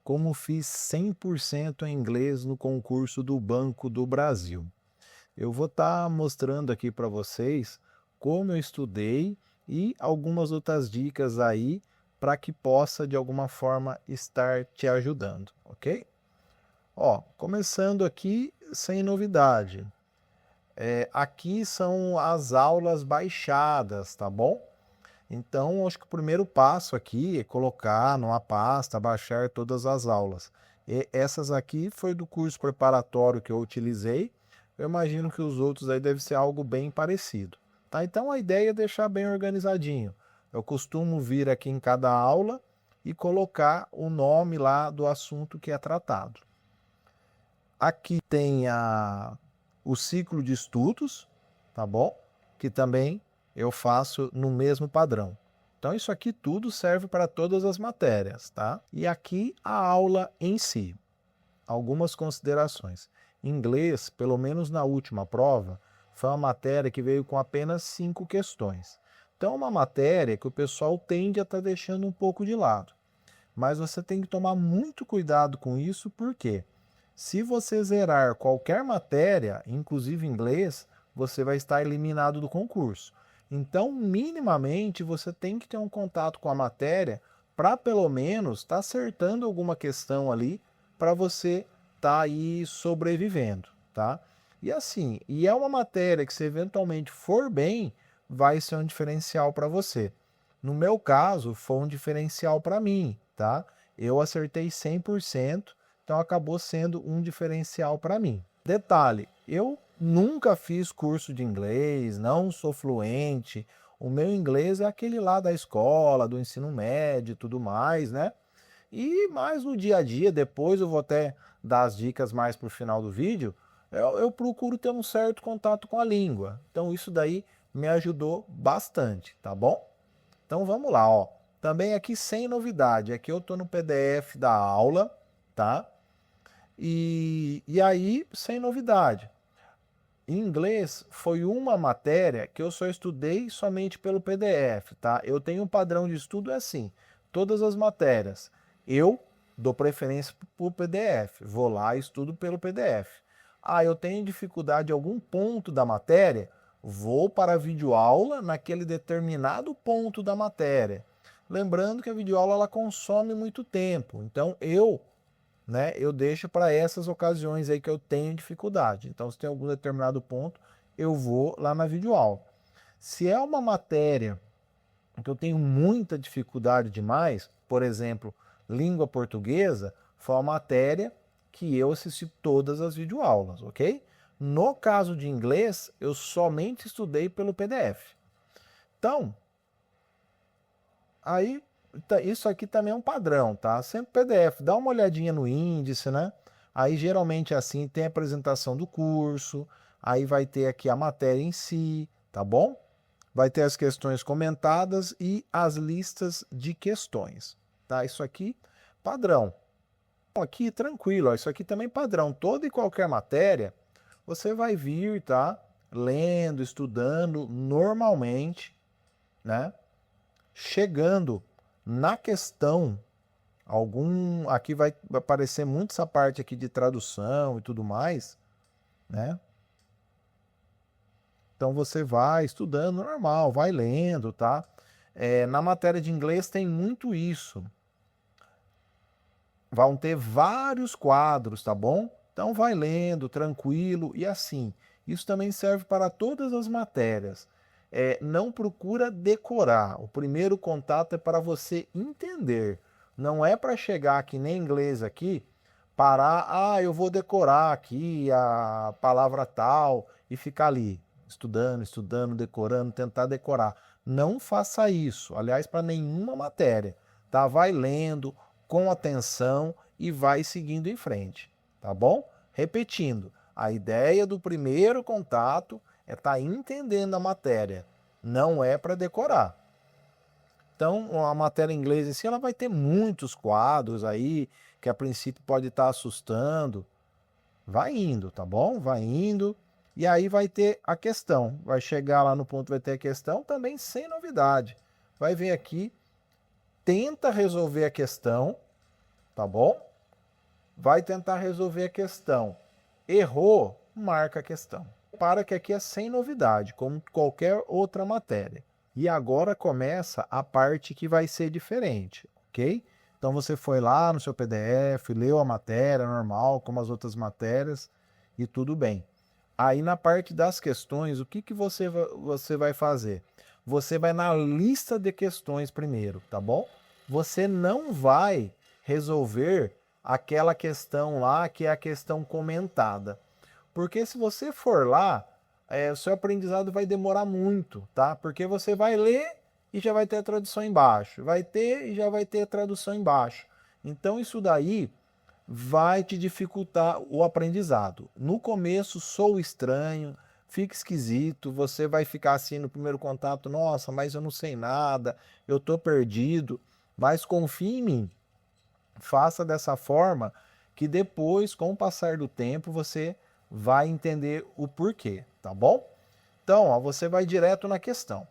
como fiz 100% em inglês no concurso do Banco do Brasil. Eu vou estar mostrando aqui para vocês como eu estudei e algumas outras dicas aí para que possa de alguma forma estar te ajudando, ok? Ó, começando aqui sem novidade. Aqui são as aulas baixadas, tá bom? Então, acho que o primeiro passo aqui é colocar numa pasta, baixar todas as aulas. E essas aqui foi do curso preparatório que eu utilizei. Eu imagino que os outros aí deve ser algo bem parecido. Tá? Então, a ideia é deixar bem organizadinho. Eu costumo vir aqui em cada aula e colocar o nome lá do assunto que é tratado. Aqui tem o ciclo de estudos, tá bom? Que também eu faço no mesmo padrão. Então isso aqui tudo serve para todas as matérias, tá? E aqui a aula em si. Algumas considerações. Inglês, pelo menos na última prova, foi uma matéria que veio com apenas 5 questões. Então é uma matéria que o pessoal tende a estar deixando um pouco de lado. Mas você tem que tomar muito cuidado com isso, porque se você zerar qualquer matéria, inclusive inglês, você vai estar eliminado do concurso. Então, minimamente, você tem que ter um contato com a matéria para pelo menos estar acertando alguma questão ali para você estar aí sobrevivendo, tá? E assim, é uma matéria que se eventualmente for bem, vai ser um diferencial para você. No meu caso, foi um diferencial para mim, tá? Eu acertei 100%, então acabou sendo um diferencial para mim. Detalhe, eu nunca fiz curso de inglês, não sou fluente. O meu inglês é aquele lá da escola, do ensino médio e tudo mais, né? E mais no dia a dia, depois eu vou até dar as dicas mais para o final do vídeo, eu procuro ter um certo contato com a língua. Então isso daí me ajudou bastante, tá bom? Então vamos lá, ó. Também aqui sem novidade, aqui eu estou no PDF da aula, tá? E aí, sem novidade. Em inglês, foi uma matéria que eu só estudei somente pelo PDF, tá? Eu tenho um padrão de estudo assim, todas as matérias. Eu dou preferência para o PDF, vou lá e estudo pelo PDF. Ah, eu tenho dificuldade em algum ponto da matéria, vou para a videoaula naquele determinado ponto da matéria. Lembrando que a videoaula ela consome muito tempo, então eu deixo para essas ocasiões aí que eu tenho dificuldade. Então, se tem algum determinado ponto, eu vou lá na videoaula. Se é uma matéria que eu tenho muita dificuldade demais, por exemplo, língua portuguesa, foi uma matéria que eu assisti todas as videoaulas, ok? No caso de inglês, eu somente estudei pelo PDF. Então, aí isso aqui também é um padrão, tá? Sempre PDF, dá uma olhadinha no índice, né? Aí geralmente assim tem a apresentação do curso, aí vai ter aqui a matéria em si, tá bom? Vai ter as questões comentadas e as listas de questões, tá? Isso aqui, padrão. Aqui tranquilo, ó, isso aqui também padrão. Toda e qualquer matéria, você vai vir, tá? Lendo, estudando normalmente, né? Chegando na questão, aqui vai aparecer muito essa parte aqui de tradução e tudo mais, né? Então você vai estudando normal, vai lendo, tá? Na matéria de inglês tem muito isso. Vão ter vários quadros, tá bom? Então vai lendo, tranquilo e assim. Isso também serve para todas as matérias. Não procura decorar. O primeiro contato é para você entender. Não é para chegar aqui nem inglês aqui, parar, eu vou decorar aqui a palavra tal e ficar ali estudando, estudando, decorando, tentar decorar. Não faça isso. Aliás, para nenhuma matéria, tá? Vai lendo com atenção e vai seguindo em frente, tá bom? Repetindo, a ideia do primeiro contato é estar entendendo a matéria, não é para decorar. Então, a matéria em inglês em si, ela vai ter muitos quadros aí, que a princípio pode estar assustando. Vai indo, tá bom? Vai indo. E aí vai ter a questão. Vai chegar lá no ponto, vai ter a questão também sem novidade. Vai vir aqui, tenta resolver a questão, tá bom? vai tentar resolver a questão. Errou, marca a questão. Para que aqui é sem novidade, como qualquer outra matéria. E agora começa a parte que vai ser diferente, ok? Então você foi lá no seu PDF, leu a matéria normal, como as outras matérias, e tudo bem. Aí na parte das questões, o que você vai fazer? Você vai na lista de questões primeiro, tá bom? Você não vai resolver aquela questão lá que é a questão comentada. Porque se você for lá, o seu aprendizado vai demorar muito, tá? Porque você vai ler e já vai ter a tradução embaixo. Vai ter e já vai ter a tradução embaixo. Então isso daí vai te dificultar o aprendizado. No começo, sou estranho, fica esquisito, você vai ficar assim no primeiro contato, nossa, mas eu não sei nada, eu tô perdido. Mas confie em mim, faça dessa forma que depois, com o passar do tempo, você vai entender o porquê, tá bom? Então, ó, você vai direto na questão.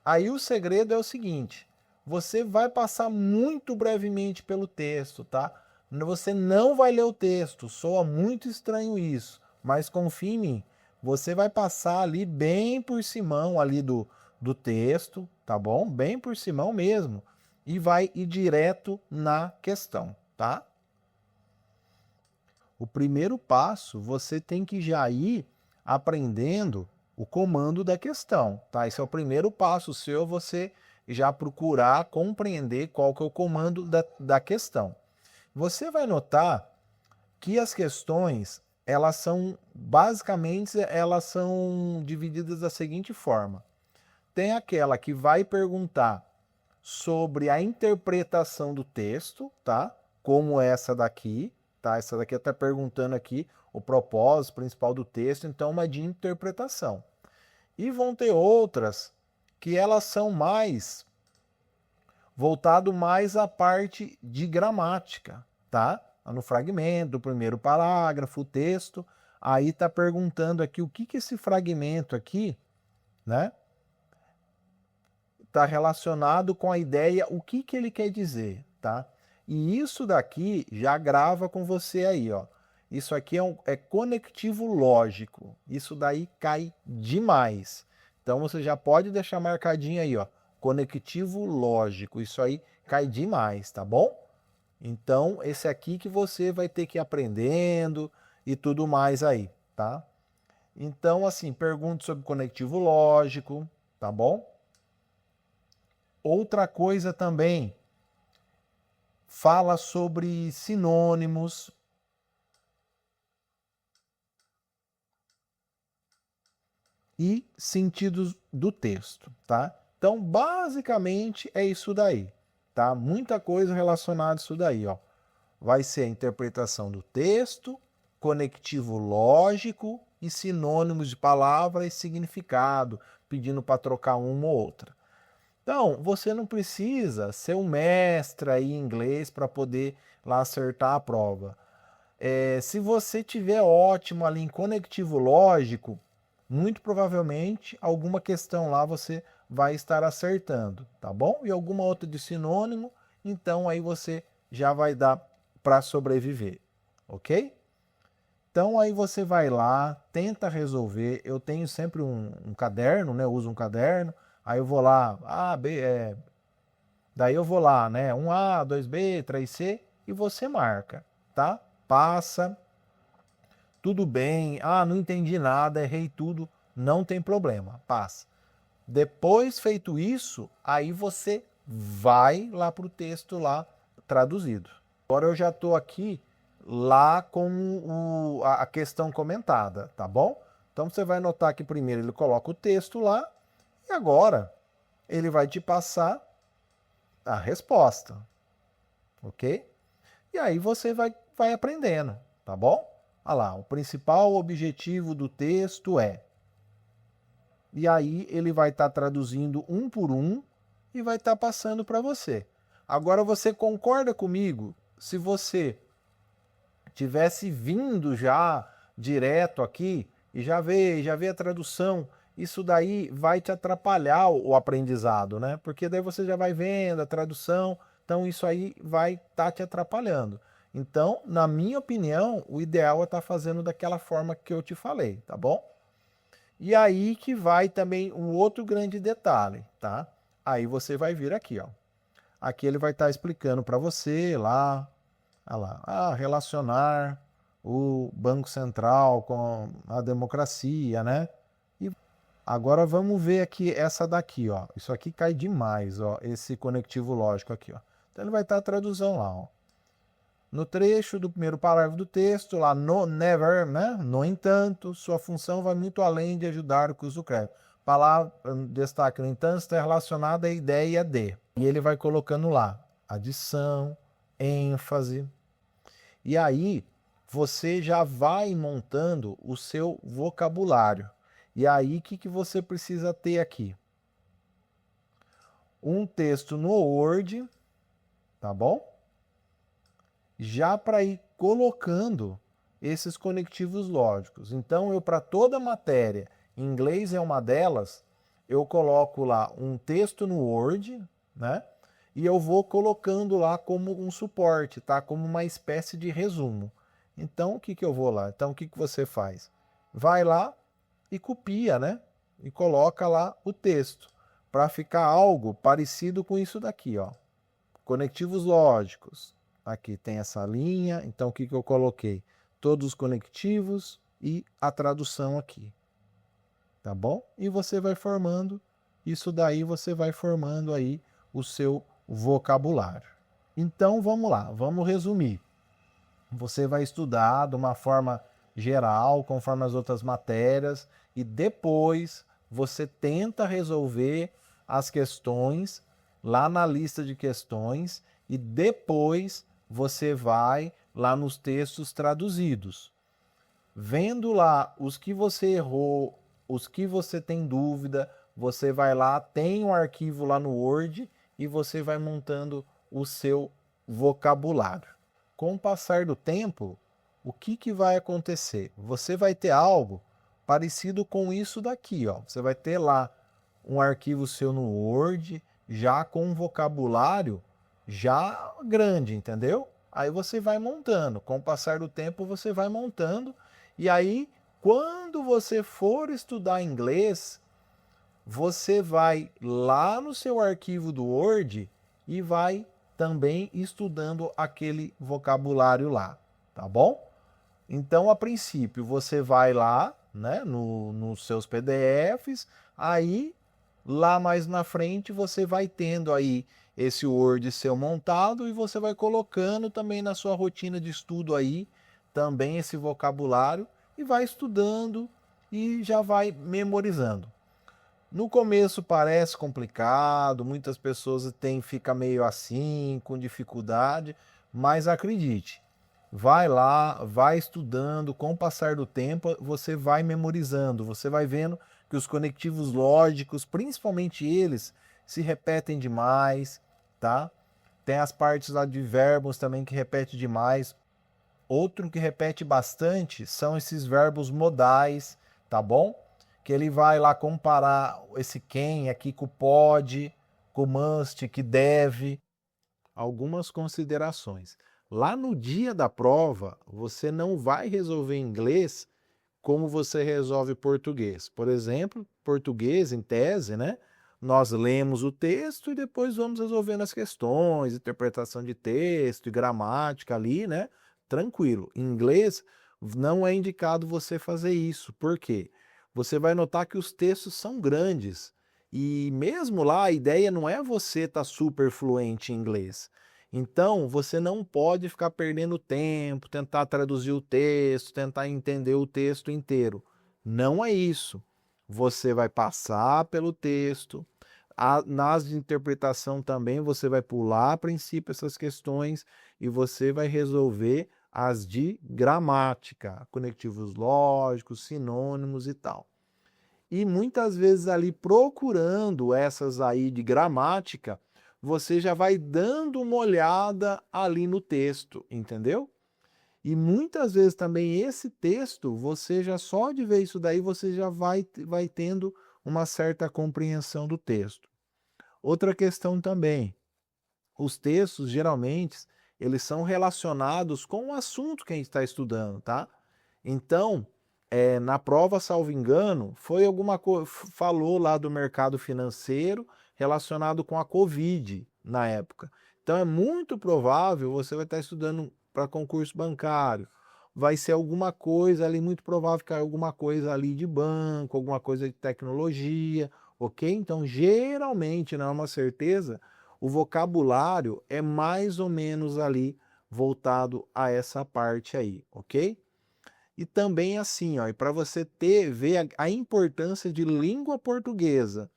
Aí o segredo é o seguinte, você vai passar muito brevemente pelo texto, tá? Você não vai ler o texto, soa muito estranho isso, mas confie em mim, você vai passar ali bem por cima ali do texto, tá bom? Bem por cima mesmo, e vai ir direto na questão, tá? O primeiro passo, você tem que já ir aprendendo o comando da questão, tá? Esse é o primeiro passo seu, você já procurar compreender qual que é o comando da questão. Você vai notar que as questões, elas são, basicamente, elas são divididas da seguinte forma. Tem aquela que vai perguntar sobre a interpretação do texto, tá? Como essa daqui, tá? Essa daqui está perguntando aqui o propósito principal do texto, então uma de interpretação. E vão ter outras que elas são mais voltado mais à parte de gramática, tá? No fragmento, do primeiro parágrafo, o texto, aí está perguntando aqui o que esse fragmento aqui, né? Está relacionado com a ideia, o que ele quer dizer, tá? E isso daqui já grava com você aí, ó. Isso aqui é conectivo lógico. Isso daí cai demais. Então você já pode deixar marcadinho aí, ó. Conectivo lógico. Isso aí cai demais, tá bom? Então, esse aqui que você vai ter que ir aprendendo e tudo mais aí, tá? Então, assim, pergunte sobre conectivo lógico, tá bom? Outra coisa também, fala sobre sinônimos. E sentidos do texto, tá? Então, basicamente é isso daí, tá? Muita coisa relacionada a isso daí, ó. Vai ser a interpretação do texto, conectivo lógico e sinônimos de palavra e significado, pedindo para trocar uma ou outra. Então, você não precisa ser um mestre aí em inglês para poder lá acertar a prova. Se você tiver ótimo ali em conectivo lógico, muito provavelmente alguma questão lá você vai estar acertando, tá bom? E alguma outra de sinônimo, então aí você já vai dar para sobreviver, ok? Então aí você vai lá, tenta resolver. Eu tenho sempre um caderno, né? Eu uso um caderno. Aí eu vou lá, A, B, daí eu vou lá, né? 1A, 2B, 3C e você marca, tá? Passa, tudo bem. Ah, não entendi nada, errei tudo. Não tem problema, passa. Depois feito isso, aí você vai lá para o texto lá traduzido. Agora eu já estou aqui lá com a questão comentada, tá bom? Então você vai notar que primeiro ele coloca o texto lá e agora ele vai te passar a resposta, ok? E aí você vai aprendendo, tá bom? Olha lá, o principal objetivo do texto é... E aí ele vai estar traduzindo um por um e vai estar passando para você. Agora você concorda comigo? Se você tivesse vindo já direto aqui e já vê a tradução, isso daí vai te atrapalhar o aprendizado, né? Porque daí você já vai vendo a tradução, então isso aí vai estar te atrapalhando. Então, na minha opinião, o ideal é estar fazendo daquela forma que eu te falei, tá bom? E aí que vai também um outro grande detalhe, tá? Aí você vai vir aqui, ó. Aqui ele vai estar explicando para você lá, relacionar o Banco Central com a democracia, né? E agora vamos ver aqui essa daqui, ó. Isso aqui cai demais, ó, esse conectivo lógico aqui, ó. Então ele vai estar a tradução lá, ó. No trecho do primeiro parágrafo do texto, lá no never, né? No entanto, sua função vai muito além de ajudar o curso do crédito. Palavra, destaque, no entanto, está relacionada à ideia de. E ele vai colocando lá adição, ênfase. E aí você já vai montando o seu vocabulário. E aí o que você precisa ter aqui? Um texto no Word, tá bom? Já para ir colocando esses conectivos lógicos. Então, eu para toda matéria, inglês é uma delas, eu coloco lá um texto no Word, né? E eu vou colocando lá como um suporte, tá? Como uma espécie de resumo. Então, o que eu vou lá? Então, o que você faz? Vai lá e copia, né? E coloca lá o texto, para ficar algo parecido com isso daqui, ó. Conectivos lógicos. Aqui tem essa linha, então o que eu coloquei? Todos os conectivos e a tradução aqui. Tá bom? E você vai formando, isso daí você vai formando aí o seu vocabulário. Então vamos lá, vamos resumir. Você vai estudar de uma forma geral, conforme as outras matérias, e depois você tenta resolver as questões lá na lista de questões e depois você vai lá nos textos traduzidos. Vendo lá os que você errou, os que você tem dúvida, você vai lá, tem um arquivo lá no Word e você vai montando o seu vocabulário. Com o passar do tempo, o que vai acontecer? Você vai ter algo parecido com isso daqui, ó. Você vai ter lá um arquivo seu no Word, já com um vocabulário já grande, entendeu? Aí você vai montando, com o passar do tempo você vai montando, e aí quando você for estudar inglês, você vai lá no seu arquivo do Word e vai também estudando aquele vocabulário lá, tá bom? Então, a princípio, você vai lá, né, nos seus PDFs, aí lá mais na frente você vai tendo aí esse Word seu montado e você vai colocando também na sua rotina de estudo aí também esse vocabulário e vai estudando e já vai memorizando. No começo parece complicado, muitas pessoas ficam meio assim, com dificuldade, mas acredite, vai lá, vai estudando, com o passar do tempo você vai memorizando, você vai vendo que os conectivos lógicos, principalmente eles, se repetem demais, tá? Tem as partes lá de verbos também que repete demais. Outro que repete bastante são esses verbos modais, tá bom? Que ele vai lá comparar esse quem aqui com pode, com must, que deve. Algumas considerações. Lá no dia da prova, você não vai resolver inglês como você resolve português. Por exemplo, português, em tese, né? Nós lemos o texto e depois vamos resolvendo as questões, interpretação de texto e gramática ali, né? Tranquilo. Em inglês, não é indicado você fazer isso. Por quê? Você vai notar que os textos são grandes. E mesmo lá, a ideia não é você estar super fluente em inglês. Então, você não pode ficar perdendo tempo, tentar traduzir o texto, tentar entender o texto inteiro. Não é isso. Você vai passar pelo texto. Nas de interpretação também, você vai pular a princípio essas questões e você vai resolver as de gramática, conectivos lógicos, sinônimos e tal. E muitas vezes ali procurando essas aí de gramática, você já vai dando uma olhada ali no texto, entendeu? E muitas vezes também esse texto, você já só de ver isso daí, você já vai tendo uma certa compreensão do texto. Outra questão também, os textos geralmente eles são relacionados com o assunto que a gente está estudando, tá? Então, na prova, salvo engano, foi alguma coisa, falou lá do mercado financeiro relacionado com a Covid na época. Então é muito provável você vai estar estudando para concurso bancário. Vai ser alguma coisa ali, muito provável que alguma coisa ali de banco, alguma coisa de tecnologia, ok? Então, geralmente, não é uma certeza, o vocabulário é mais ou menos ali voltado a essa parte aí, ok? E também assim, ó, para você ver a importância de língua portuguesa,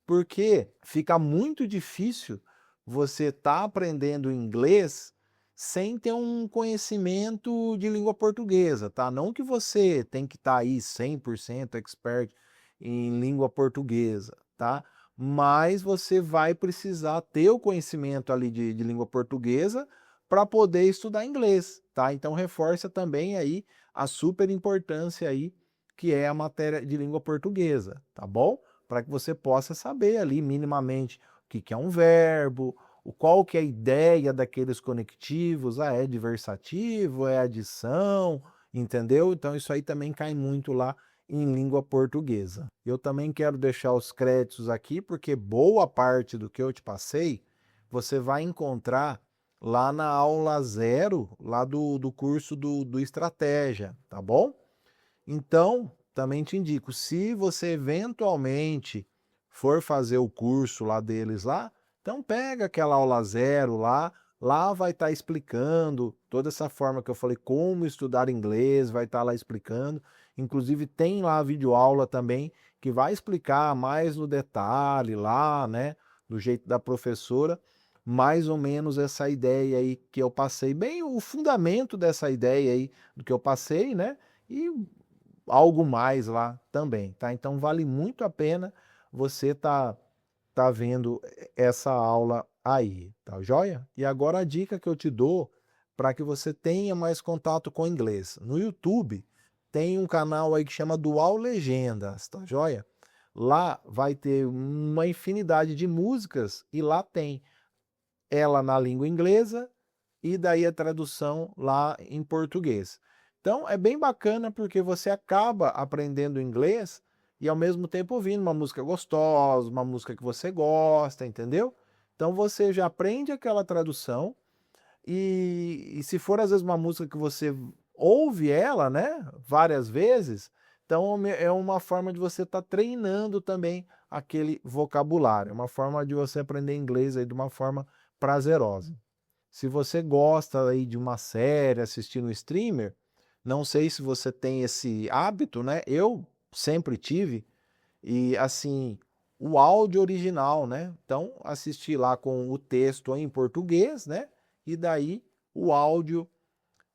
porque fica muito difícil você estar aprendendo inglês sem ter um conhecimento de língua portuguesa, tá? Não que você tem que estar aí 100% expert em língua portuguesa, tá? Mas você vai precisar ter o conhecimento ali de língua portuguesa para poder estudar inglês, tá? Então reforça também aí a super importância aí que é a matéria de língua portuguesa, tá bom? Para que você possa saber ali minimamente o que é um verbo, qual que é a ideia daqueles conectivos, é adversativo, é adição, entendeu? Então isso aí também cai muito lá em língua portuguesa. Eu também quero deixar os créditos aqui, porque boa parte do que eu te passei, você vai encontrar lá na aula 0, lá do curso do Estratégia, tá bom? Então, também te indico, se você eventualmente for fazer o curso lá deles lá, então pega aquela aula 0 lá vai estar explicando toda essa forma que eu falei, como estudar inglês, vai estar lá explicando. Inclusive tem lá a videoaula também que vai explicar mais no detalhe lá, né, do jeito da professora, mais ou menos essa ideia aí que eu passei, bem o fundamento dessa ideia aí do que eu passei, né? E algo mais lá também, tá? Então vale muito a pena você tá vendo essa aula aí, tá joia? E agora a dica que eu te dou para que você tenha mais contato com o inglês. No YouTube tem um canal aí que chama Dual Legendas, tá joia? Lá vai ter uma infinidade de músicas e lá tem ela na língua inglesa e daí a tradução lá em português. Então é bem bacana porque você acaba aprendendo inglês e ao mesmo tempo ouvindo uma música gostosa, uma música que você gosta, entendeu? Então você já aprende aquela tradução e se for às vezes uma música que você ouve ela, né, várias vezes, então é uma forma de você estar treinando também aquele vocabulário, uma forma de você aprender inglês aí de uma forma prazerosa. Se você gosta aí de uma série, assistindo um streamer, não sei se você tem esse hábito, né? Eu sempre tive, e assim, o áudio original, né? Então, assisti lá com o texto em português, né? E daí o áudio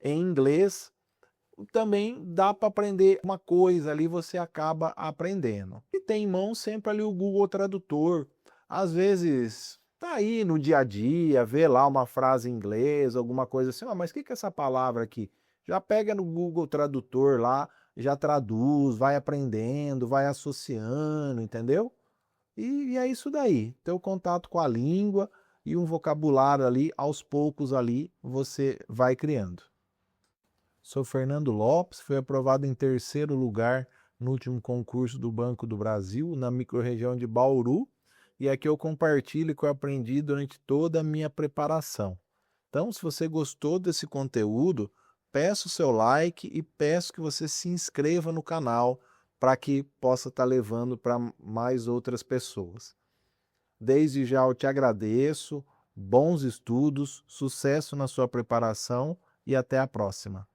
em inglês também dá para aprender uma coisa ali, você acaba aprendendo. E tem em mão sempre ali o Google Tradutor. Às vezes tá aí no dia a dia, vê lá uma frase em inglês, alguma coisa assim, mas o que é essa palavra aqui? Já pega no Google Tradutor lá, já traduz, vai aprendendo, vai associando, entendeu? E é isso daí. Ter o contato com a língua e um vocabulário ali, aos poucos ali, você vai criando. Sou Fernando Lopes, fui aprovado em terceiro lugar no último concurso do Banco do Brasil, na microrregião de Bauru, e aqui eu compartilho o que eu aprendi durante toda a minha preparação. Então, se você gostou desse conteúdo, peço o seu like e peço que você se inscreva no canal para que possa estar levando para mais outras pessoas. Desde já eu te agradeço, bons estudos, sucesso na sua preparação e até a próxima.